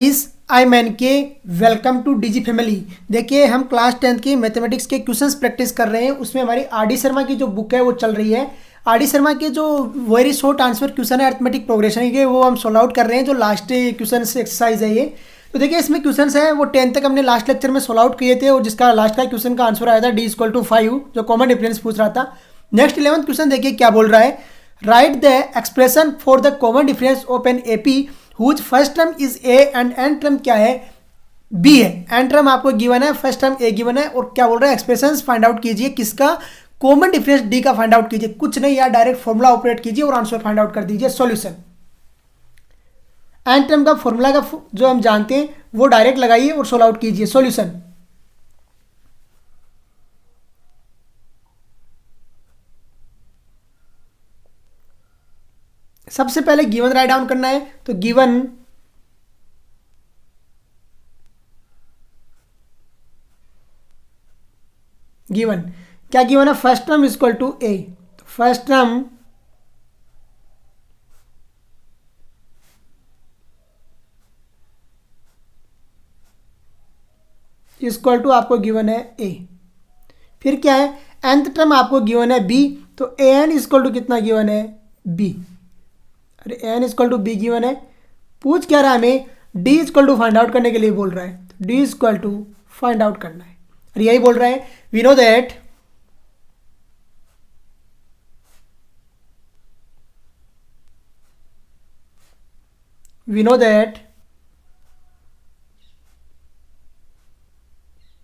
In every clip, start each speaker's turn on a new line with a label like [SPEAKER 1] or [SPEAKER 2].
[SPEAKER 1] इस I man के welcome two DG family. देखिए हम क्लास 10th की मैथमेटिक्स के क्वेश्चंस प्रैक्टिस कर रहे हैं। उसमें हमारी आर डी शर्मा की जो बुक है वो चल रही है। आर डी शर्मा के जो वेरी शॉर्ट आंसर क्वेश्चन है अरिथमेटिक प्रोग्रेशन के, वो हम सॉल्व आउट कर रहे हैं। जो लास्ट क्वेश्चन एक्सरसाइज है ये। तो देखिए इसमें क्वेश्चन है वो 10 तक हमने लास्ट लेक्चर में सॉल्व आउट किए थे, और जिसका लास्ट का क्वेश्चन का आंसर आया था D=5, जो कॉमन डिफरेंस पूछ रहा था। नेक्स्ट 11th क्वेश्चन देखिए क्या बोल रहा है। Write the expression for the common difference of an AP whose first term is A and nth term क्या है, बी है। एंड टर्म आपको गिवन है, फर्स्ट टर्म ए गिवन है, और क्या बोल रहा है एक्सप्रेशन फाइंड आउट कीजिए किसका, कॉमन डिफरेंस डी का फाइंड आउट कीजिए। कुछ नहीं यार, डायरेक्ट फॉर्मूला ऑपरेट कीजिए और आंसर फाइंड आउट कर दीजिए। सॉल्यूशन एंड टर्म का फॉर्मूला का जो हम जानते हैं वो डायरेक्ट लगाइए और सोल्व आउट कीजिए। सॉल्यूशन सबसे पहले गिवन राइट डाउन करना है। तो गिवन क्या गिवन है, first term is equal to A. First term is equal to आपको गिवन है ए। फिर क्या है, nth टर्म आपको गिवन है बी। तो A N is equal to कितना गिवन है, बी। अरे N is equal to B given है। पूछ क्या रहा है हमें, D is equal to find out करने के लिए बोल रहा है। तो D is equal to find out करना है, और यही बोल रहा है। वी नो दैट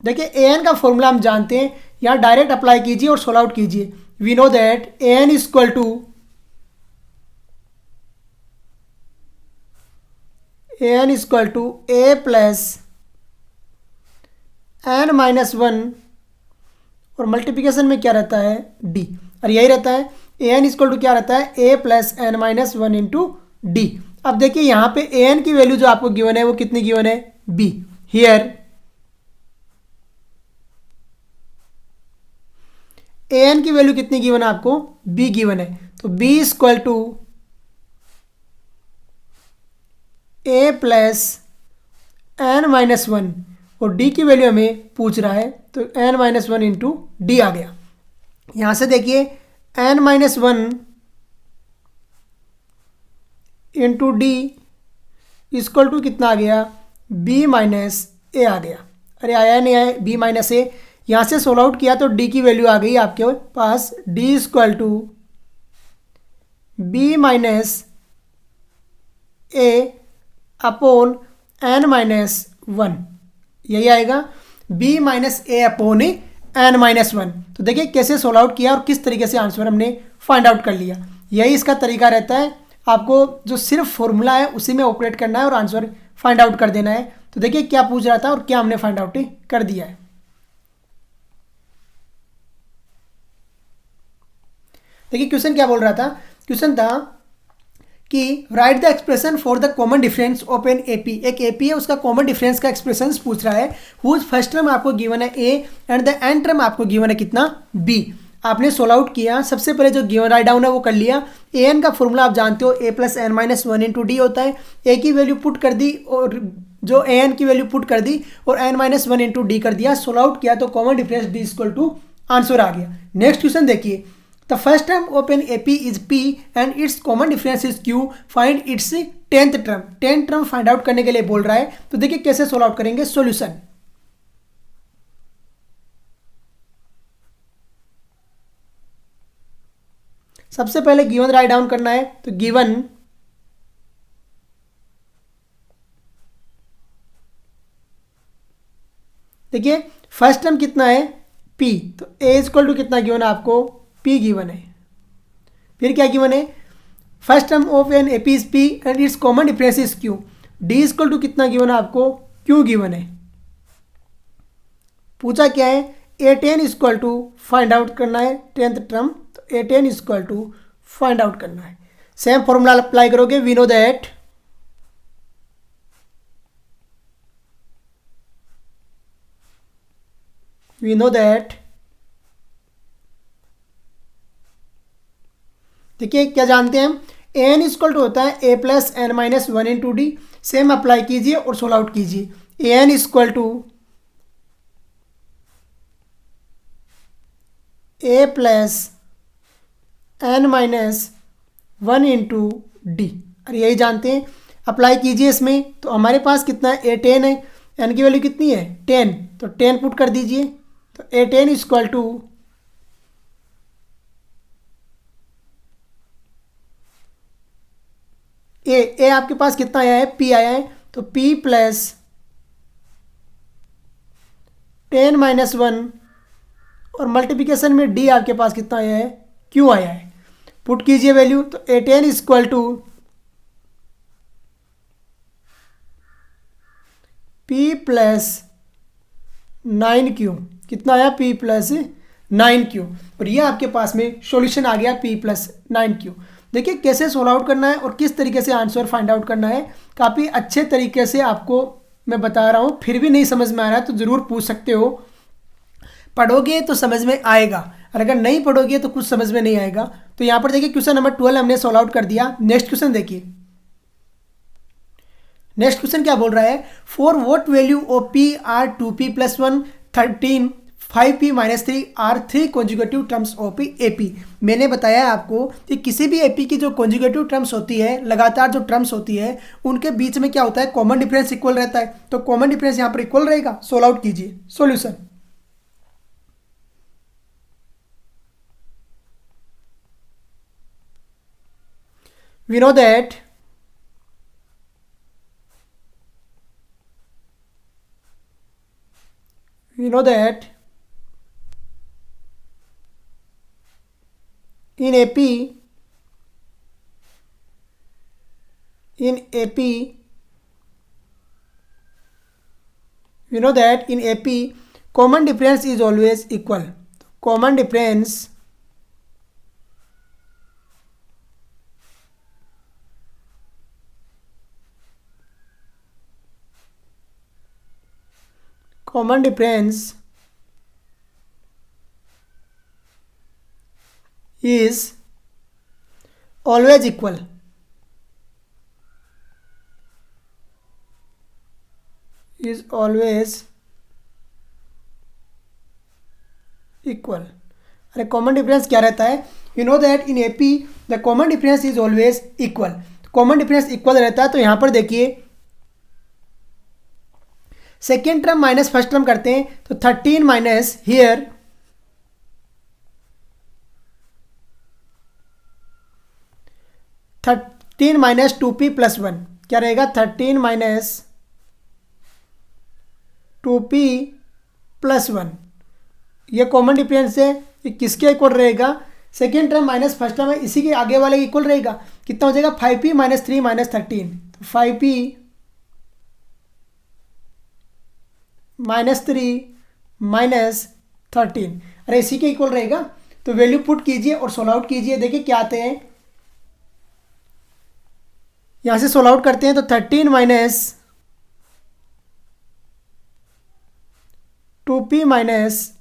[SPEAKER 1] देखिए ए एन का फॉर्मूला हम जानते हैं, यहाँ डायरेक्ट अप्लाई कीजिए और सोल्व आउट कीजिए। We know that A N is equal to A plus N minus one, और मल्टीप्लिकेशन में क्या रहता है, डी। और यही रहता है ए एन इक्वल टू क्या रहता है, a plus N minus one into d. अब देखिए यहाँ पे ए एन की वैल्यू जो आपको गिवन है वो कितनी गिवन है, बी। हियर ए एन की वैल्यू कितनी गिवन है आपको, बी गिवन है। तो b equal to A plus N minus one, और डी की वैल्यू हमें पूछ रहा है, तो n minus one into d आ गया। यहाँ से देखिए n minus one into d equal to कितना आ गया, बी माइनस ए आ गया। अरे आया नहीं आया, बी माइनस ए। यहाँ से सोल्व आउट किया तो डी की वैल्यू आ गई आपके पास, d equal to b minus a upon n minus one, यही आएगा, b minus a upon n minus one. तो देखिए कैसे सोल्व आउट किया और किस तरीके से आंसर हमने फाइंड आउट कर लिया। यही इसका तरीका रहता है, आपको जो सिर्फ फॉर्मूला है उसी में ऑपरेट करना है और आंसर फाइंड आउट कर देना है। तो देखिए क्या पूछ रहा था और क्या हमने फाइंड आउट कर दिया है। देखिए क्वेश्चन क्या बोल रहा था, क्वेश्चन था कि right the expression for the common difference of an AP. एक एपी है, उसका कॉमन डिफरेंस का एक्सप्रेशन पूछ रहा है। हुज फर्स्ट टर्म आपको गिवन है A and the end term आपको गिवन है कितना, बी। आपने सोल्व आउट किया, सबसे पहले जो गिवन राइट डाउन है वो कर लिया। ए एन का फॉर्मूला आप जानते हो, a plus N minus one into d होता है। ए की वैल्यू पुट कर दी, और जो ए एन की वैल्यू पुट कर दी, और n minus one into d कर दिया। सोल्व आउट किया तो common difference D equal to answer आ गया। नेक्स्ट क्वेश्चन देखिए, the first term of an AP is P and its common difference is Q. Find its 10th term. 10th term find out करने के लिए बोल रहा है। तो देखिए कैसे सोल्व आउट करेंगे। सॉल्यूशन सबसे पहले गिवन राइट डाउन करना है। तो गिवन देखिए फर्स्ट टर्म कितना है, P। तो A इक्वल टू कितना गिवन है आपको, P गिवन है। फिर क्या गिवन है, first term of an AP is P and its common difference is Q। D equal to कितना गिवन है आपको, Q गिवन है। पूछा क्या है, A10 equal to find out करना है 10th टर्म। तो A10 equal to find out करना है। सेम फॉर्मूला अप्लाई करोगे। वी नो दैट देखिए क्या जानते हैं हम, ए एन इक्वल टू होता है a plus N minus one into d. Same apply कीजिए और सोल्व आउट कीजिए। A n equal to A plus N minus one into d. अरे यही जानते हैं, अप्लाई कीजिए इसमें। तो हमारे पास कितना है, ए 10 है, एन की वैल्यू कितनी है 10, तो 10 पुट कर दीजिए। तो ए 10 इक्वल टू ए आपके पास कितना आया है, पी आया है, तो पी प्लस 10 माइनस वन और मल्टीप्लिकेशन में डी आपके पास कितना आया है, क्यू आया है। पुट कीजिए वैल्यू। तो A 10 equal to P plus 9Q, कितना आया, पी प्लस 9Q। और ये आपके पास में सॉल्यूशन आ गया पी प्लस 9Q। देखिए कैसे सोल्व आउट करना है और किस तरीके से आंसर फाइंड आउट करना है, काफ़ी अच्छे तरीके से आपको मैं बता रहा हूँ। फिर भी नहीं समझ में आ रहा है तो ज़रूर पूछ सकते हो, पढ़ोगे तो समझ में आएगा, और अगर नहीं पढ़ोगे तो कुछ समझ में नहीं आएगा। तो यहाँ पर देखिए क्वेश्चन नंबर 12 हमने सोल्व आउट कर दिया। नेक्स्ट क्वेश्चन देखिए, नेक्स्ट क्वेश्चन क्या बोल रहा है, for what value of P R 2p plus 1 13 5p minus 3 R 3 consecutive terms of AP. मैंने बताया है आपको कि किसी भी एपी की जो कॉन्जुगेटिव टर्म्स होती है, लगातार जो टर्म्स होती है, उनके बीच में क्या होता है, कॉमन डिफरेंस इक्वल रहता है। तो कॉमन डिफरेंस यहाँ पर इक्वल रहेगा। सोल्व आउट कीजिए। Solution, we know that in AP we know that in AP common difference is always equal. common difference is always equal. is always equal. अरे common difference क्या रहता है, you know that in AP the common difference is always equal. Common difference equal रहता है। तो यहाँ पर देखिए second term minus first term करते हैं, तो 13 minus here 13 minus 2p plus 1 क्या रहेगा, 13 माइनस 2p प्लस 1। ये कॉमन डिफरेंस है, ये किसके इक्वल रहेगा, second term minus first term है, इसी के आगे वाले इक्वल रहेगा। कितना हो जाएगा, 5p माइनस 3 माइनस 13, तो 5p माइनस 3 माइनस 13, अरे इसी के इक्वल रहेगा। तो वैल्यू पुट कीजिए और सोल्व आउट कीजिए। देखिए क्या आते हैं, यहां से सोल्व आउट करते हैं। तो 13 minus 2p minus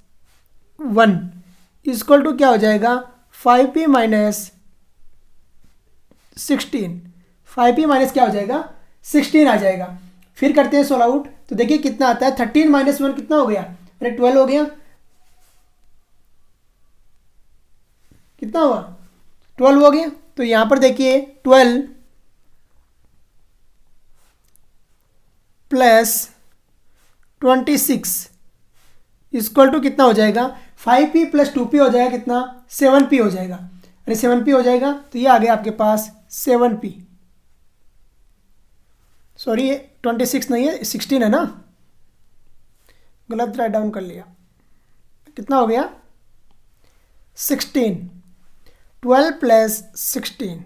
[SPEAKER 1] 1 equal to क्या हो जाएगा, 5p माइनस 16, 5p माइनस क्या हो जाएगा, 16 आ जाएगा। फिर करते हैं सोल्व आउट। तो देखिए कितना आता है, 13 माइनस 1 कितना हो गया, अरे 12 हो गया। कितना हुआ, 12 हो गया। तो यहां पर देखिए 12 प्लस 26 इक्वल टू कितना हो जाएगा, 5p प्लस 2p हो जाएगा कितना, 7p हो जाएगा। अरे 7p हो जाएगा, तो ये आ गया आपके पास 7p। सॉरी 26 नहीं है, 16 है ना, गलत राइट डाउन कर लिया। कितना हो गया, 16, 12 प्लस 16।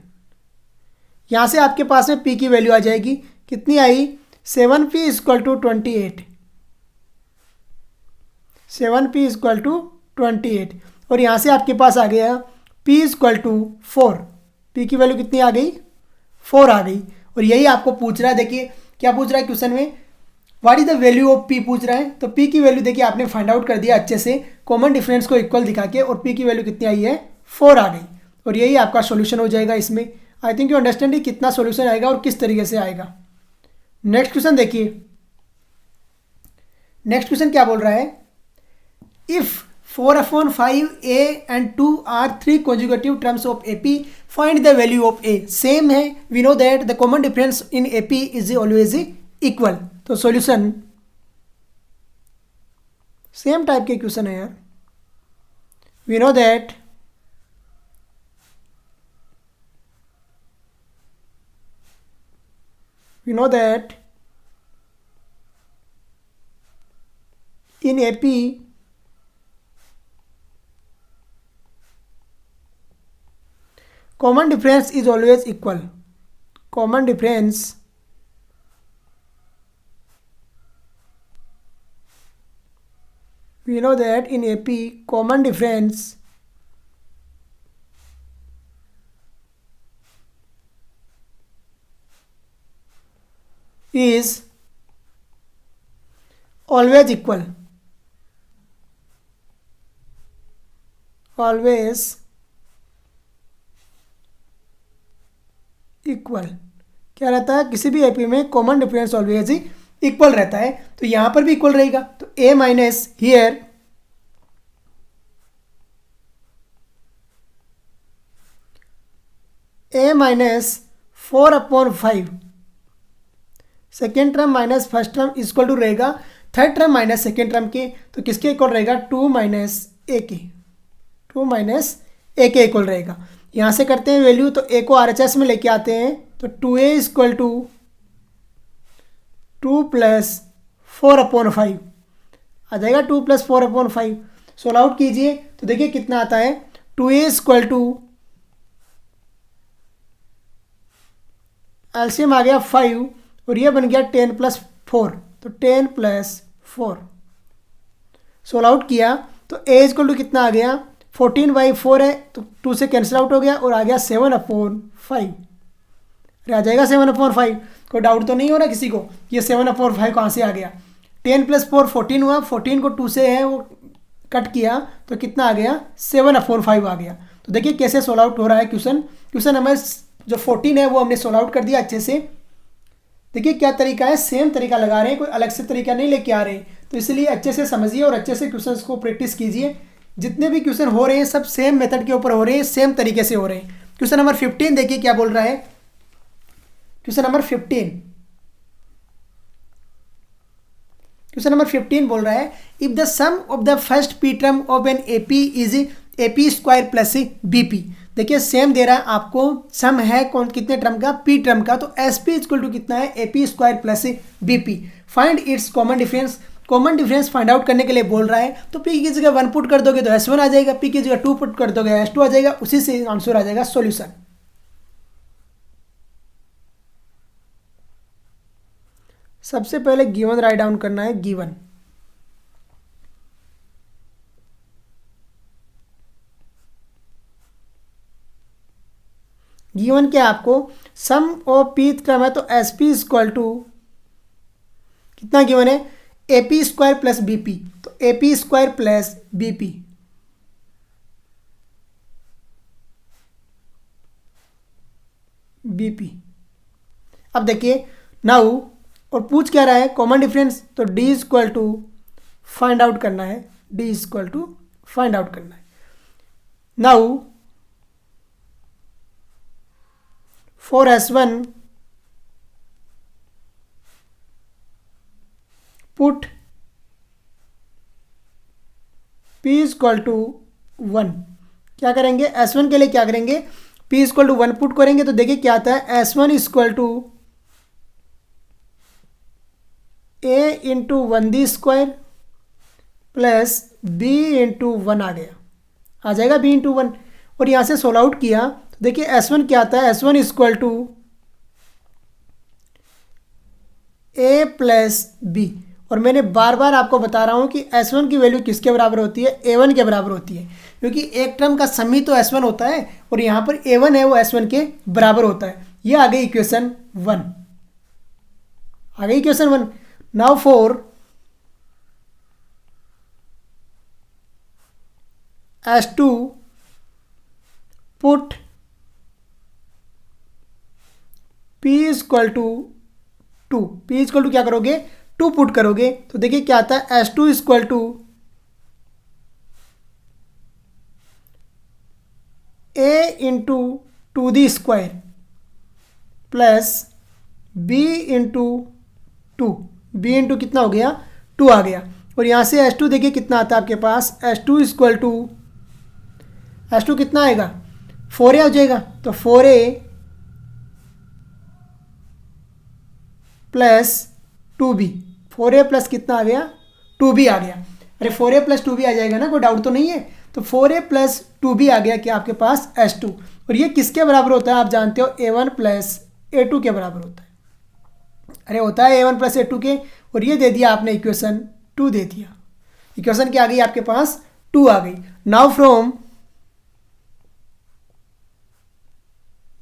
[SPEAKER 1] यहाँ से आपके पास में p की वैल्यू आ जाएगी, कितनी आई, 7p equal to 28, 7p equal to 28। और यहाँ से आपके पास आ गया p इक्वल टू 4, p की वैल्यू कितनी आ गई, 4 आ गई। और यही आपको पूछ रहा है। देखिए क्या पूछ रहा है क्वेश्चन में, what is the value of p पूछ रहा है। तो p की वैल्यू देखिए आपने फाइंड आउट कर दिया अच्छे से, कॉमन डिफरेंस को इक्वल दिखा के, और p की वैल्यू कितनी आई है, 4 आ गई। और यही आपका सॉल्यूशन हो जाएगा इसमें। आई थिंक यू अंडरस्टैंड कितना सॉल्यूशन आएगा और किस तरीके से आएगा। नेक्स्ट क्वेश्चन देखिए, नेक्स्ट क्वेश्चन क्या बोल रहा है, if 4/5 a and 2 are 3 consecutive terms of AP, find the value of a। Same है, we know that the common difference in AP is always equal. तो सॉल्यूशन सेम टाइप के question है यार, we know that in AP common difference is always equal। common difference we know that in AP common difference is always equal, always equal. क्या रहता है, किसी भी AP में कॉमन डिफरेंस ऑलवेज ही equal रहता है, तो यहां पर भी इक्वल रहेगा। तो a minus here a minus 4/5 second term minus first term equal to रहेगा third term minus second term के, तो किसके इक्वल रहेगा 2 माइनस ए के, 2 माइनस ए के इक्वल रहेगा। यहाँ से करते हैं वैल्यू, तो ए को RHS में लेके आते हैं, तो 2a इक्वल टू 2 प्लस 4/5 आ जाएगा, 2 प्लस 4/5 सोल्व आउट कीजिए तो देखिए कितना आता है, 2a इक्वल टू एलसीएम आ गया 5 और ये बन गया 10 प्लस 4, तो 10 प्लस 4 सोल्व आउट किया तो a इक्वल टू कितना आ गया 14/4 है, तो 2 से कैंसिल आउट हो गया और आ गया 7/5, आ जाएगा 7/5। कोई डाउट तो नहीं हो रहा किसी को ये 7/5 कहाँ से आ गया। 10 प्लस 4 14 हुआ, 14 को 2 से है वो कट किया तो कितना आ गया 7/5 आ गया। तो देखिए कैसे सोल्व आउट हो रहा है क्वेश्चन हमें जो 14 है वो हमने सोल्व आउट कर दिया अच्छे से। देखिए क्या तरीका है, सेम तरीका लगा रहे हैं, कोई अलग से तरीका नहीं लेके आ रहे हैं, तो इसलिए अच्छे से समझिए और अच्छे से क्वेश्चंस को प्रैक्टिस कीजिए। जितने भी क्वेश्चन हो रहे हैं सब सेम मेथड के ऊपर हो रहे हैं, सेम तरीके से हो रहे हैं। क्वेश्चन नंबर 15 देखिए क्या बोल रहा है, क्वेश्चन नंबर 15 बोल रहा है, if the sum of the first P term of an AP is AP square plus BP। देखिए सेम दे रहा है आपको, सम है कौन कितने टर्म का, पी टर्म का, तो SP इक्वल टू कितना है AP square plus BP। Find its common difference, common difference find out करने के लिए बोल रहा है, तो P की जगह 1 पुट कर दोगे तो S1 आ जाएगा, P की जगह 2 पुट कर दोगे S2 आ जाएगा, उसी से आंसर आ जाएगा सॉल्यूशन। सबसे पहले गिवन राइट डाउन करना है, गिवन क्या आपको सम ऑफ पी टर्म है, तो SP इक्वल टू कितना गिवन है AP स्क्वायर प्लस BP, तो AP स्क्वायर प्लस BP। अब देखिए नाउ, और पूछ क्या रहा है कॉमन डिफरेंस, तो D equal to find out करना है, D equal to find out करना है। Now for S1 put P equal to 1, क्या करेंगे S1 के लिए क्या करेंगे, P इक्वल टू 1 पुट करेंगे तो देखिए क्या आता है, S1 equal to A into 1D square plus B into 1 आ गया, आ जाएगा B इंटू 1। और यहाँ से सोल्व आउट किया तो देखिए S1 क्या आता है, S1 equal to A plus B। और मैंने बार बार आपको बता रहा हूँ कि S1 की वैल्यू किसके बराबर होती है, A1 के बराबर होती है, क्योंकि एक टर्म का सम ही तो S1 होता है और यहाँ पर A1 है वो S1 के बराबर होता है। ये आ गई इक्वेशन 1, आ गई equation 1। Now for S2 put P is equal to 2, P is equal to क्या करोगे, 2 पुट करोगे तो देखिए क्या आता है, S2 is equal to A into 2 plus B into 2, B into कितना हो गया, 2 आ गया। और यहाँ से H2 देखिए कितना आता है आपके पास, H2 is equal to, H2 कितना आएगा, 4A हो जाएगा। तो 4A plus 2B, 4A plus कितना आ गया, 2B आ गया। अरे 4A प्लस 2B आ जाएगा ना, कोई डाउट तो नहीं है। तो 4A प्लस 2B आ गया क्या आपके पास, H2। और ये किसके बराबर होता है आप जानते हो, A1 प्लस A2 के बराबर होता है। अरे होता है A1 प्लस A2 के। और ये दे दिया आपने इक्वेशन 2 दे दिया। इक्वेशन क्या आ गई आपके पास, 2 आ गई।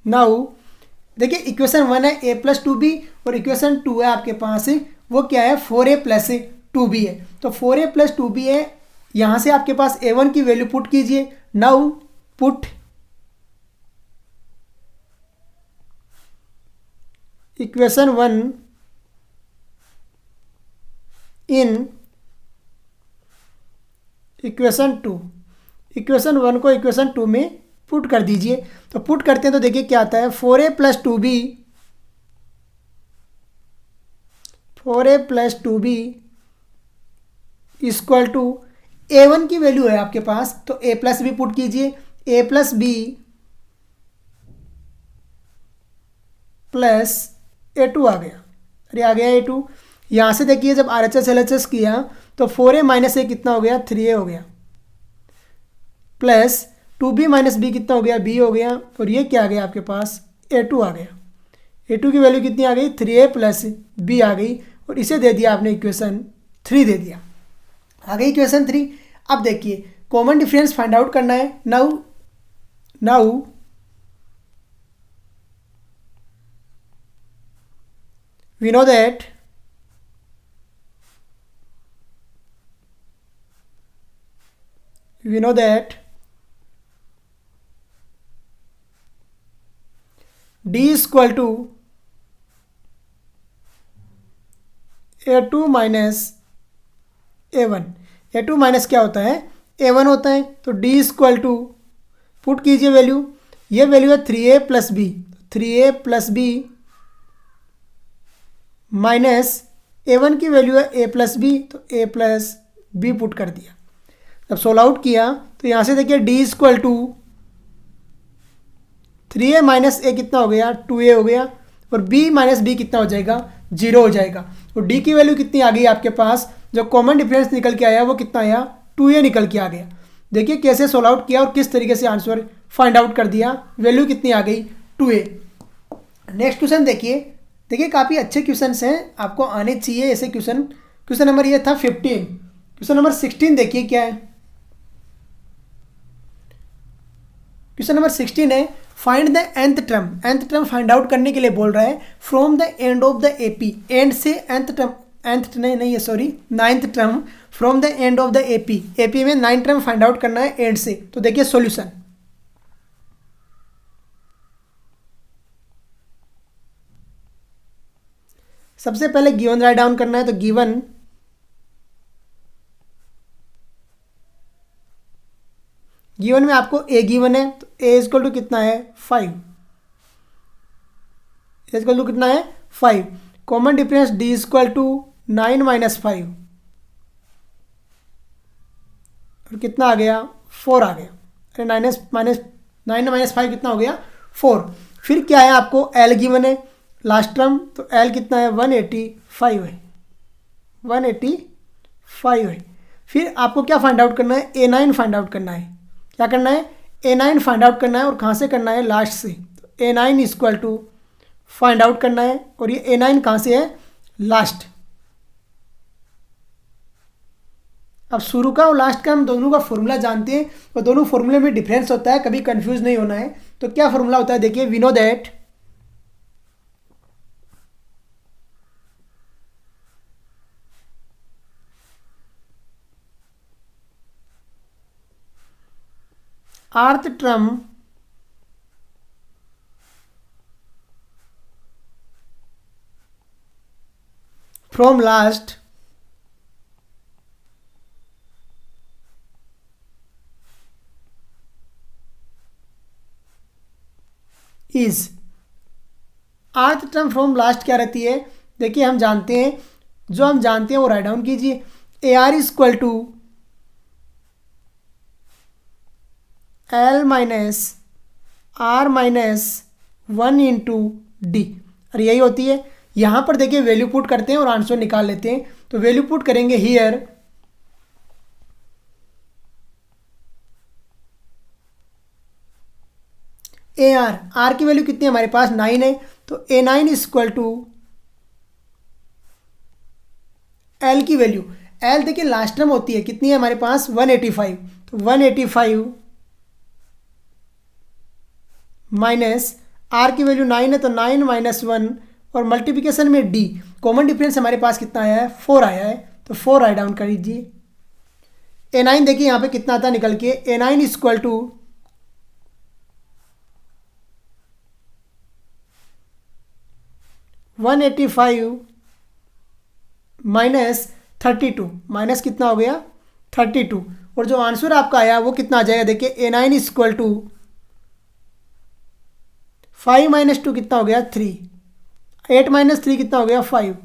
[SPEAKER 1] नाउ देखिए इक्वेशन 1 है A प्लस 2B, और इक्वेशन 2 है आपके पास वो क्या है, 4A प्लस 2B है। तो 4A प्लस 2B है, यहाँ से आपके पास A1 की वैल्यू पुट कीजिए। Now put equation 1 in equation 2, equation 1 को इक्वेशन 2 में पुट कर दीजिए। तो पुट करते हैं तो देखिए क्या आता है, 4A plus 2B, 4A plus 2B equal to A1 की वैल्यू है आपके पास, तो A प्लस बी पुट कीजिए, A plus B plus A2 आ गया। अरे आ गया A2। यहाँ से देखिए जब RHS LHS किया तो 4A माइनस A कितना हो गया, 3A हो गया, प्लस 2B माइनस बी कितना हो गया, B हो गया। और ये क्या आ गया आपके पास, A2 आ गया। A2 की वैल्यू कितनी आ गई, 3A प्लस B आ गई। और इसे दे दिया आपने इक्वेशन 3 दे दिया। आ गई इक्वेशन 3। अब देखिए कॉमन डिफरेंस फाइंड आउट करना है। Now now we know that D is equal to A2 minus A1। A2 minus क्या होता है, A1 होता है। तो D is equal to, put कीजिए वैल्यू, ये वैल्यू है 3A plus B, 3A plus B minus A1 की वैल्यू है A प्लस बी, तो A प्लस बी पुट कर दिया। जब सोल्व आउट किया तो यहाँ से देखिए D is equal to 3A minus A कितना हो गया, 2A हो गया। और B माइनस बी कितना हो जाएगा, 0 हो जाएगा। और D की वैल्यू कितनी आ गई आपके पास, जो कॉमन डिफरेंस निकल के आया वो कितना आया, 2A निकल के आ गया। देखिए कैसे सोल्व आउट किया और किस तरीके से आंसर फाइंड आउट कर दिया। वैल्यू कितनी आ गई, 2A। नेक्स्ट क्वेश्चन देखिए, काफ़ी अच्छे क्वेश्चन हैं, आपको आने चाहिए ऐसे क्वेश्चन। क्वेश्चन नंबर ये था 15। क्वेश्चन नंबर 16 देखिए क्या है। क्वेश्चन नंबर 16 है, find the nth term. nth term find out करने के लिए बोल रहा है from the end of the AP. And से nth टर्म, nth नहीं है sorry, 9th term from the end of the AP. AP में 9 टर्म फाइंड आउट करना है एंड से। तो देखिए सॉल्यूशन, सबसे पहले गिवन राइट डाउन करना है। तो गिवन में आपको A गिवन है, तो A इक्वल टू कितना है, 5। A इक्वल टू कितना है, 5। Common difference D equal to 9 minus 5, और कितना आ गया, 4 आ गया। अरे 9 माइनस 5 कितना हो गया, 4। फिर क्या है, आपको L गिवन है लास्ट टर्म, तो L कितना है, 185 है, 185 है। फिर आपको क्या फाइंड आउट करना है, A9 फाइंड आउट करना है। क्या करना है, A9 फाइंड आउट करना है। और कहाँ से करना है, लास्ट से। तो A9 equal to find out करना है। और ये A9 कहाँ से है, लास्ट। अब शुरू का और लास्ट का हम दोनों का फॉर्मूला जानते हैं, और दोनों फॉर्मूले में डिफरेंस होता है, कभी कंफ्यूज नहीं होना है। तो क्या फॉर्मूला होता है, देखिए we know that rth term from last is, rth term from last क्या रहती है? देखिए हम जानते हैं, जो हम जानते हैं वो राइट डाउन कीजिए। A R is equal to L minus R minus 1 into D, और यही होती है। यहाँ पर देखिए वैल्यू पुट करते हैं और आंसर निकाल लेते हैं। तो वैल्यू पुट करेंगे हियर, ए आर की वैल्यू कितनी है हमारे पास? 9 है। तो A9 is equal to L की वैल्यू, एल देखिए लास्ट टर्म होती है, कितनी है हमारे पास? 185। तो 185 माइनस आर की वैल्यू 9 है, तो 9 माइनस 1 और मल्टीप्लिकेशन में डी, कॉमन डिफरेंस हमारे पास कितना आया है? 4 आया है। तो 4 राइट डाउन कर दीजिए। A9 देखिए यहाँ पे कितना आता निकल के, A9 is equal to 185 minus 32, minus कितना हो गया? 32। और जो आंसर आपका आया वो कितना आ जाएगा? देखिए A9 is equal to 5 minus 2 कितना हो गया? 3। 8 माइनस 3 कितना हो गया? 5।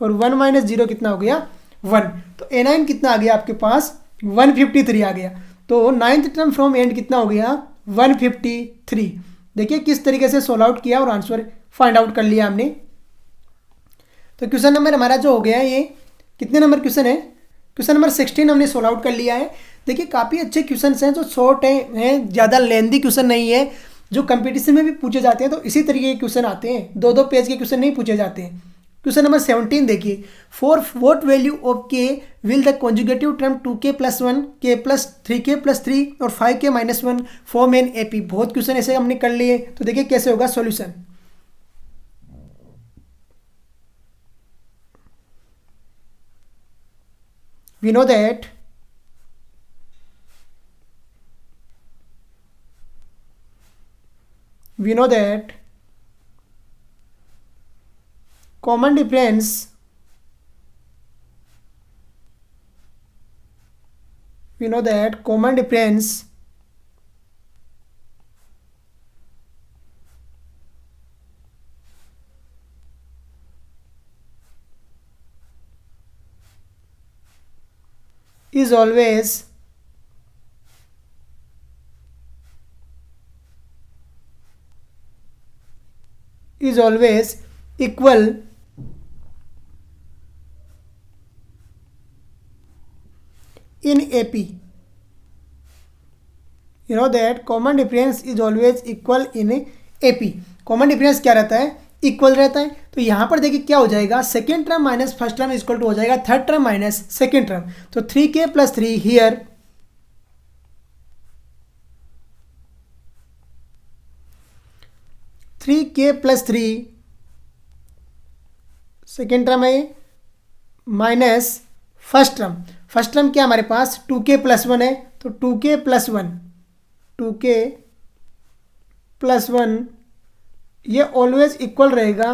[SPEAKER 1] और 1 माइनस 0 कितना हो गया? 1। तो A9 कितना आ गया आपके पास? 153 आ गया। तो नाइन्थ टर्म फ्रॉम एंड कितना हो गया? 153। देखिए किस तरीके से सोल्व आउट किया और आंसर फाइंड आउट कर लिया हमने। तो क्वेश्चन नंबर हमारा जो हो गया है, ये कितने नंबर क्वेश्चन है? क्वेश्चन नंबर 16 हमने सोल्व आउट कर लिया है। देखिए काफ़ी अच्छे क्वेश्चन हैं, जो शॉर्ट हैं, ज़्यादा लेंदी क्वेश्चन नहीं है, जो कंपटीशन में भी पूछे जाते हैं। तो इसी तरीके के क्वेश्चन आते हैं, 2-2 पेज के क्वेश्चन नहीं पूछे जाते हैं। क्वेश्चन नंबर 17 देखिए, फॉर व्हाट वैल्यू ऑफ के will the conjugative term 2k+1, k+3k+3 और 5k-1 फॉर्म एन एपी। बहुत क्वेश्चन ऐसे हमने कर लिए। तो देखिए कैसे होगा solution. We know that common difference is always equal in AP. You know that common difference is always equal in AP. Common difference क्या रहता है? इक्वल रहता है। तो यहाँ पर देखिए क्या हो जाएगा, second term minus first term equal to हो जाएगा third term minus second term. तो 3k+3 here, 3k+3 second term है minus first term. First term क्या हमारे पास? 2k+1 है। तो 2k+1 ये ऑलवेज इक्वल रहेगा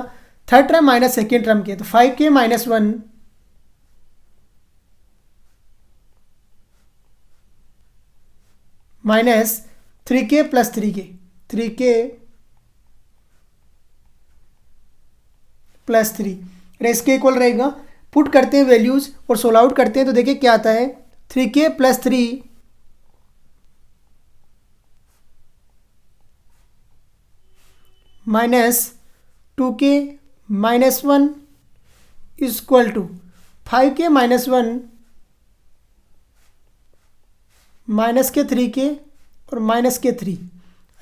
[SPEAKER 1] third term minus second term के। तो 5k-1 माइनस 3k+3 के, 3k+3 रेस के इक्वल रहेगा। पुट करते हैं वैल्यूज और सोल्व आउट करते हैं। तो देखिए क्या आता है, 3k+3 minus 2k-1 equal to 5k-1 minus के 3k और माइनस के 3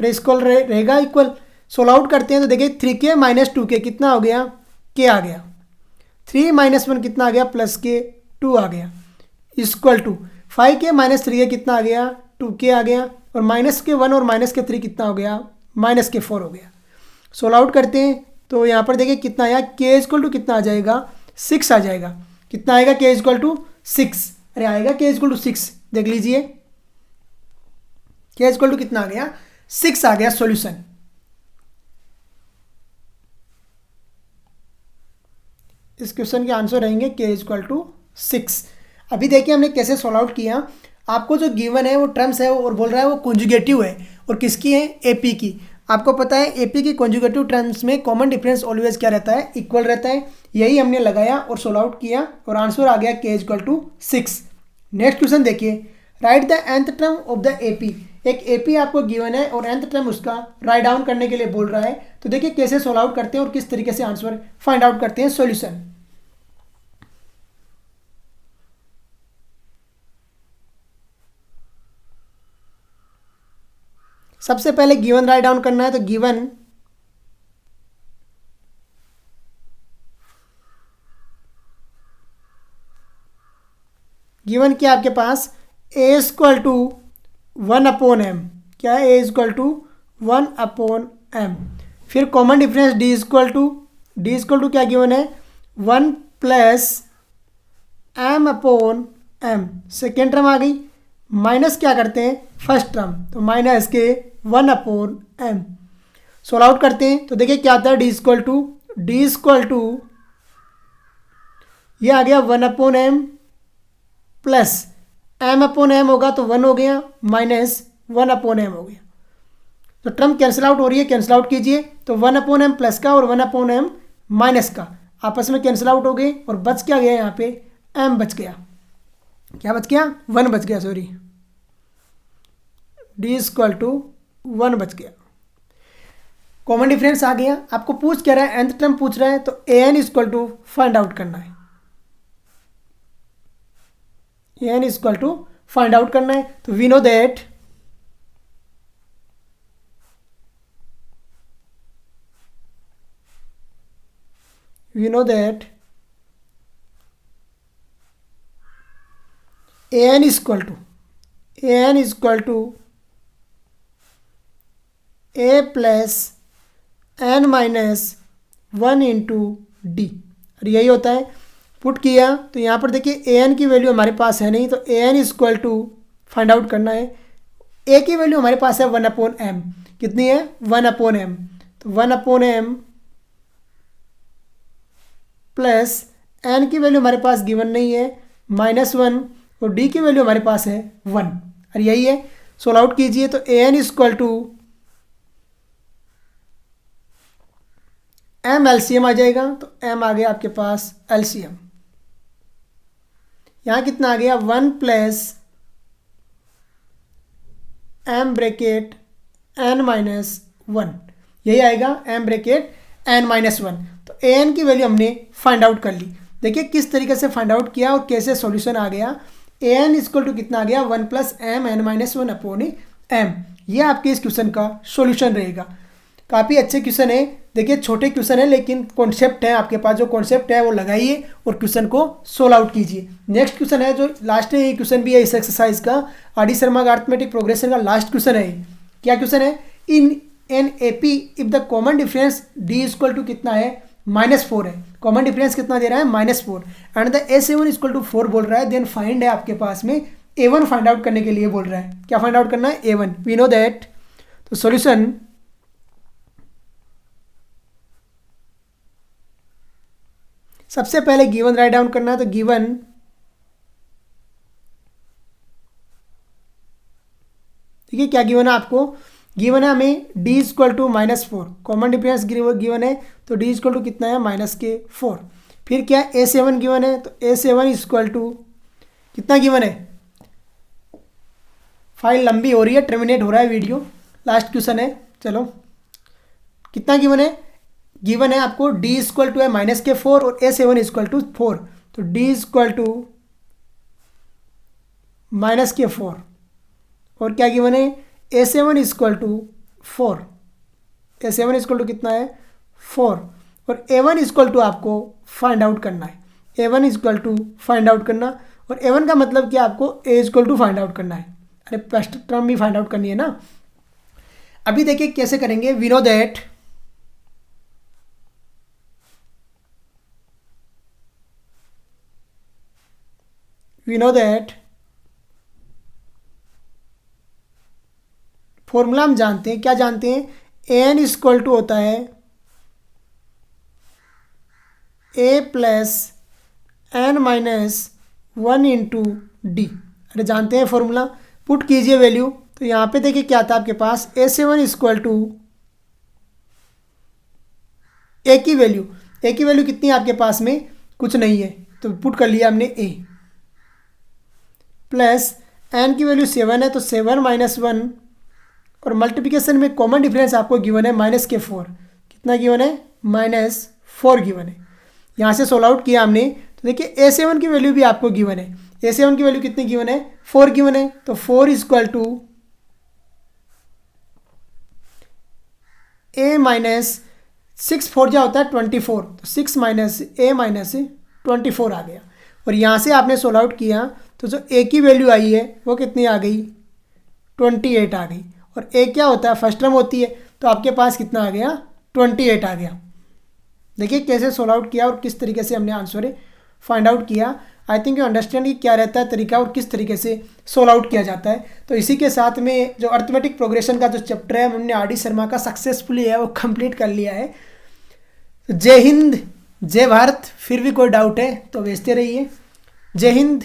[SPEAKER 1] रेस्कॉल रहेगा इक्वल। सोल्व आउट करते हैं तो देखिए 3k-2k कितना हो गया? k आ गया। 3-1 कितना आ गया? +k2 आ गया इक्वल टू 5k-3 कितना आ गया? 2k आ गया। और माइनस के 1 और माइनस के 3 कितना हो गया? -4 हो गया। सोल्व आउट करते हैं तो यहाँ पर देखिए कितना आया? k इक्वल टू कितना आ जाएगा? 6 आ जाएगा। कितना आएगा? k equal to 6। अरे आएगा k इक्वल टू 6, देख लीजिए k इक्वल टू कितना आ गया? 6 आ गया सॉल्यूशन। इस क्वेश्चन के आंसर रहेंगे k इक्वल टू 6। अभी देखिए हमने कैसे सॉल्व आउट किया। आपको जो गिवन है वो टर्म्स है और बोल रहा है वो कॉन्जुगेटिव है और किसकी है, एपी की। आपको पता है एपी की कॉन्जुगेटिव टर्म्स में कॉमन डिफरेंस ऑलवेज क्या रहता है, इक्वल रहता है। यही हमने लगाया और सॉल्व आउट किया और आंसर आ गया k equal to 6। Next question देखिए, write the nth term of the AP. एक एपी आपको गिवन है और nth टर्म उसका राइट डाउन करने के लिए बोल रहा है। तो देखिए कैसे सॉल्व आउट करते हैं और किस तरीके से आंसर फाइंड आउट करते हैं, सॉल्यूशन। सबसे पहले गिवन राइट डाउन करना है, तो गिवन क्या आपके पास a इक्वल टू 1/m। क्या है, a इक्वल टू 1/m। फिर common difference d equal to क्या गिवन है, 1 प्लस m/m। सेकेंड टर्म आ गई, माइनस क्या करते हैं फर्स्ट टर्म, तो माइनस के 1/m। सोल्व आउट करते हैं तो देखिए क्या आता है, d इक्वल टू ये आ गया 1/m प्लस m/m होगा तो 1 हो गया, माइनस 1/m हो गया। तो टर्म कैंसिल आउट हो रही है, कैंसिल आउट कीजिए। तो 1/m प्लस का और 1/m माइनस का आपस में कैंसिल आउट हो गए और बच क्या गया, यहाँ पे m बच गया। क्या बच गया, 1 बच गया, सॉरी, d इक्वल टू 1 बच गया। कॉमन डिफरेंस आ गया। आपको पूछ क्या रहा है, nth टर्म पूछ रहा है, तो an equal to find out करना है। an equal to find out करना है। तो we know that an equal to a plus n minus 1 into D, और यही होता है। पुट किया तो यहाँ पर देखिए an की वैल्यू हमारे पास है नहीं, तो an equal to find out करना है। a की वैल्यू हमारे पास है 1/m, कितनी है 1/m, तो 1/m प्लस n की वैल्यू हमारे पास गिवन नहीं है -1 और d की वैल्यू हमारे पास है 1, और यही है। सोल्व आउट कीजिए तो an equal to m LCM आ जाएगा, तो m आ गया आपके पास एलसीएम। यहाँ कितना आ गया 1 plus m bracket n minus 1, यही आएगा m ब्रैकेट n माइनस 1। तो an की वैल्यू हमने फाइंड आउट कर ली। देखिए किस तरीके से फाइंड आउट किया और कैसे सॉल्यूशन आ गया। an इक्वल टू कितना आ गया 1 plus m n minus 1 upon m। ये आपके इस क्वेश्चन का सॉल्यूशन रहेगा। काफ़ी अच्छे क्वेश्चन है। देखिए छोटे क्वेश्चन है लेकिन कॉन्सेप्ट है, आपके पास जो कॉन्सेप्ट है वो लगाइए और क्वेश्चन को सोल्व आउट कीजिए। नेक्स्ट क्वेश्चन है जो लास्ट है, ये क्वेश्चन भी है इस एक्सरसाइज का, आर डी शर्मा का अरिथमेटिक प्रोग्रेशन का लास्ट क्वेश्चन है। क्या क्वेश्चन है, in an AP if the common difference D equal to कितना है -4 है। कॉमन डिफरेंस कितना दे रहा है -4 and the A7 equal to 4 बोल रहा है। देन फाइंड है आपके पास में A1 फाइंड आउट करने के लिए बोल रहा है। क्या फाइंड आउट करना है, A1। वी नो दैट, तो सॉल्यूशन सबसे पहले गिवन राइट डाउन करना है। तो गिवन देखिए क्या गिवन है आपको, गिवन है हमें d equal to -4, common difference given है तो d इक्वल टू कितना है -4। फिर क्या A7 गिवन है, तो A7 इक्वल टू कितना गिवन है, फाइल लंबी हो रही है, टर्मिनेट हो रहा है वीडियो, लास्ट क्वेश्चन है। चलो कितना गिवन है, गिवन है आपको d इक्वल टू है -4 और A7 इक्वल टू 4, तो d इक्वल टू -4 और क्या गिवन है A7 equal to 4, A7 equal to कितना है 4 और A1 इक्वल टू आपको फाइंड आउट करना है। A1 equal to find out करना, और A1 का मतलब क्या, आपको A equal to find out करना है। अरे फर्स्ट टर्म भी फाइंड आउट करनी है ना। अभी देखिए कैसे करेंगे। वी नो दैट फॉर्मूला हम जानते हैं, क्या जानते हैं, an इक्वल टू होता है a plus N minus 1 into d. अरे जानते हैं फॉर्मूला, पुट कीजिए वैल्यू। तो यहाँ पे देखिए क्या था आपके पास, A7 इक्वल टू ए की वैल्यू कितनी है आपके पास में, कुछ नहीं है, तो पुट कर लिया हमने ए, प्लस एन की वैल्यू 7 है तो 7 माइनस 1, और मल्टीप्लिकेशन में कॉमन डिफरेंस आपको गिवन है -4। कितना गिवन है, -4 गिवन है। यहाँ से सोल्व आउट किया हमने तो देखिए A7 की वैल्यू भी आपको गिवन है। A7 की वैल्यू कितनी गिवन है, 4 गिवन है, तो 4 इक्वल टू A माइनस 6 4 जा होता है 24, तो 6 माइनस A माइनस 24 आ गया। और यहाँ से आपने सोल्व आउट किया तो जो A की वैल्यू आई है वो कितनी आ गई, 28 आ गई। और A क्या होता है, फर्स्ट टर्म होती है, तो आपके पास कितना आ गया, 28 आ गया। देखिए कैसे सोल्व आउट किया और किस तरीके से हमने आंसर फाइंड आउट किया। आई थिंक यू अंडरस्टैंड कि क्या रहता है तरीका और किस तरीके से सोल्व आउट किया जाता है। तो इसी के साथ में जो अर्थमेटिक प्रोग्रेशन का जो चैप्टर है हमने आर डी शर्मा का सक्सेसफुली है वो कंप्लीट कर लिया है। जय हिंद, जय भारत। फिर भी कोई डाउट है तो भेजते रहिए। जय हिंद।